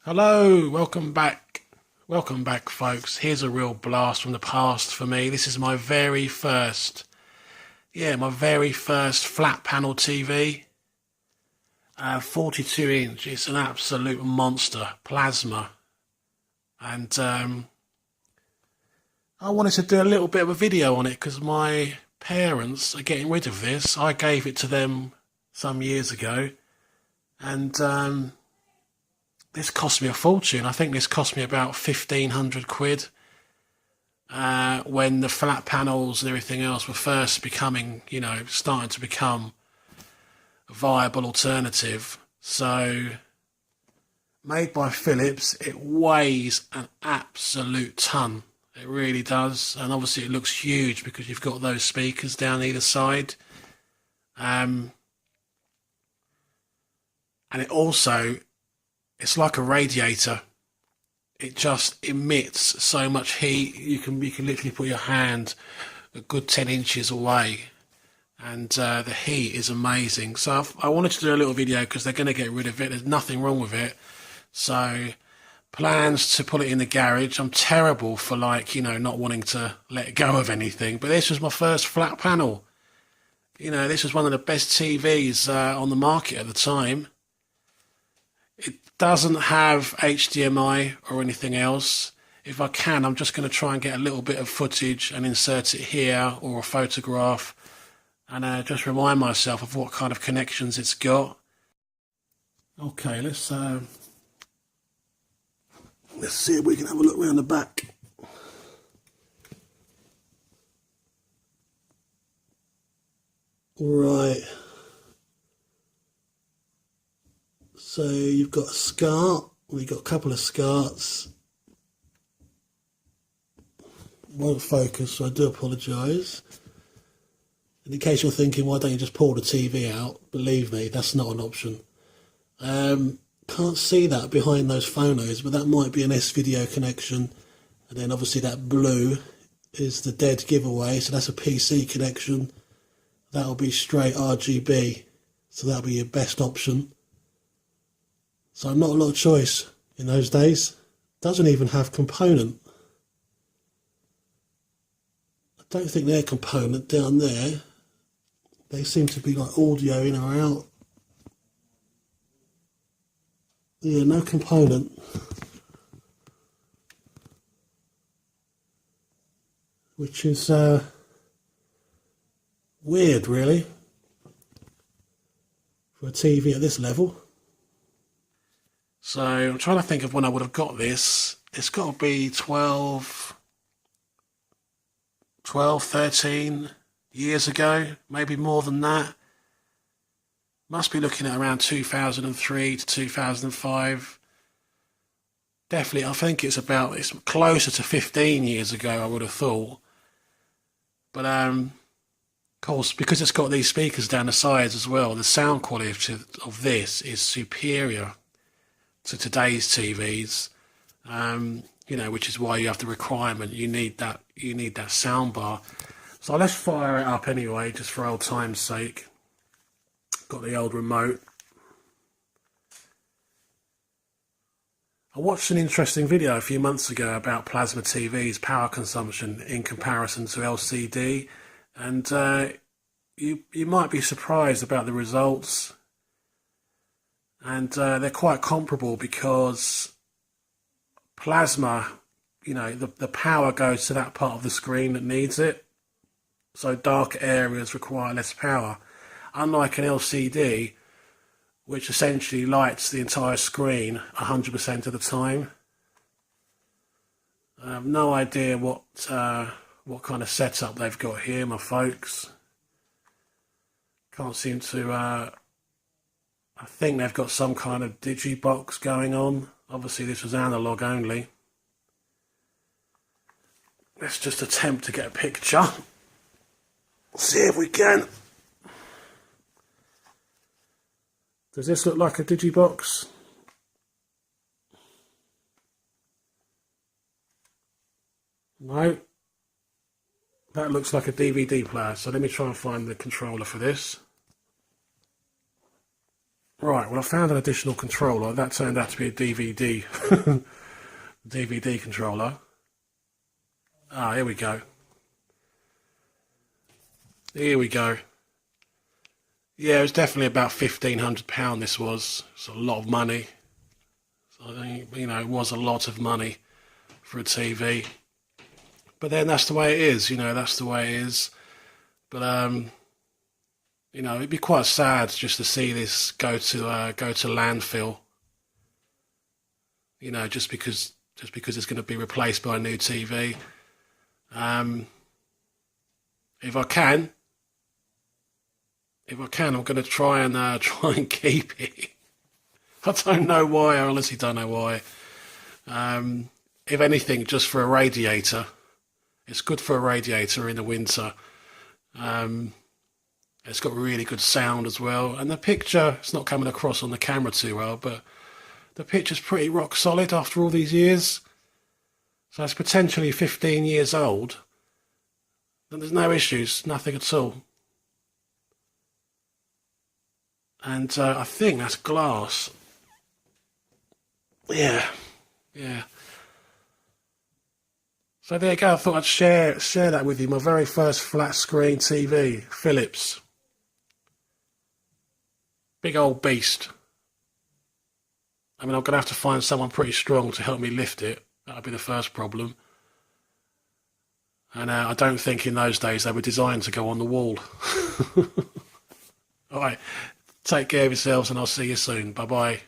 Hello, welcome back. Welcome back, folks. Here's a real blast from the past for me. This is my very first, my very first flat panel TV. 42 inch. It's an absolute monster. Plasma. And I wanted to do a little bit of a video on it because my parents are getting rid of this. I gave it to them some years ago. And this cost me a fortune. I think this cost me about 1,500 quid when the flat panels and everything else were first becoming, starting to become a viable alternative. So, made by Philips, it weighs an absolute ton. It really does. And obviously it looks huge because you've got those speakers down either side. And it also, it's like a radiator. It just emits so much heat. You can literally put your hand a good 10 inches away, and the heat is amazing. So I wanted to do a little video because they're going to get rid of it. There's nothing wrong with it. So plans to put it in the garage. I'm terrible for not wanting to let go of anything. But this was my first flat panel. This was one of the best TVs on the market at the time. It doesn't have HDMI or anything else. If I can, I'm just going to try and get a little bit of footage and insert it here, or a photograph, and just remind myself of what kind of connections it's got. Okay, let's see if we can have a look around the back. Right. So you've got a SCART, we've got a couple of SCARTs. Won't focus, so I do apologise. And in case you're thinking, why don't you just pull the TV out? Believe me, that's not an option. Can't see that behind those phonos, but that might be an S-video connection. And then obviously that blue is the dead giveaway, so that's a PC connection. That'll be straight RGB, so that'll be your best option. So not a lot of choice in those days. Doesn't even have component. I don't think their component down there. They seem to be like audio in or out. Yeah, no component. Which is weird, really, for a TV at this level. So I'm trying to think of when I would have got this. It's got to be 12, 13 years ago, maybe more than that. Must be looking at around 2003 to 2005. Definitely, I think it's closer to 15 years ago, I would have thought. But of course, because it's got these speakers down the sides as well, the sound quality of this is superior to today's TVs, which is why you have the requirement. You need that sound bar. So let's fire it up anyway, just for old time's sake. Got the old remote. I watched an interesting video a few months ago about plasma TVs power consumption in comparison to LCD, and you might be surprised about the results. And they're quite comparable because plasma, the power goes to that part of the screen that needs it. So dark areas require less power. Unlike an LCD, which essentially lights the entire screen 100% of the time. I have no idea what kind of setup they've got here, my folks. Can't seem to... I think they've got some kind of digibox going on. Obviously this was analog only. Let's just attempt to get a picture. See if we can. Does this look like a digibox? No. That looks like a DVD player. So let me try and find the controller for this. Right, well I found an additional controller. That turned out to be a DVD. DVD controller. Ah, here we go. Here we go. Yeah, it was definitely about £1,500 this was. It's a lot of money. So I think, it was a lot of money for a TV. But then that's the way it is, that's the way it is. But it'd be quite sad just to see this go to landfill. Just because it's going to be replaced by a new TV. If I can, I'm going to try and keep it. I don't know why. I honestly don't know why. If anything, just for a radiator. It's good for a radiator in the winter. It's got really good sound as well. And the picture, it's not coming across on the camera too well, but the picture's pretty rock solid after all these years. So it's potentially 15 years old. And there's no issues, nothing at all. And I think that's glass. Yeah. So there you go. I thought I'd share that with you. My very first flat screen TV, Philips. Big old beast. I mean, I'm going to have to find someone pretty strong to help me lift it. That'll be the first problem. And I don't think in those days they were designed to go on the wall. All right. Take care of yourselves and I'll see you soon. Bye-bye.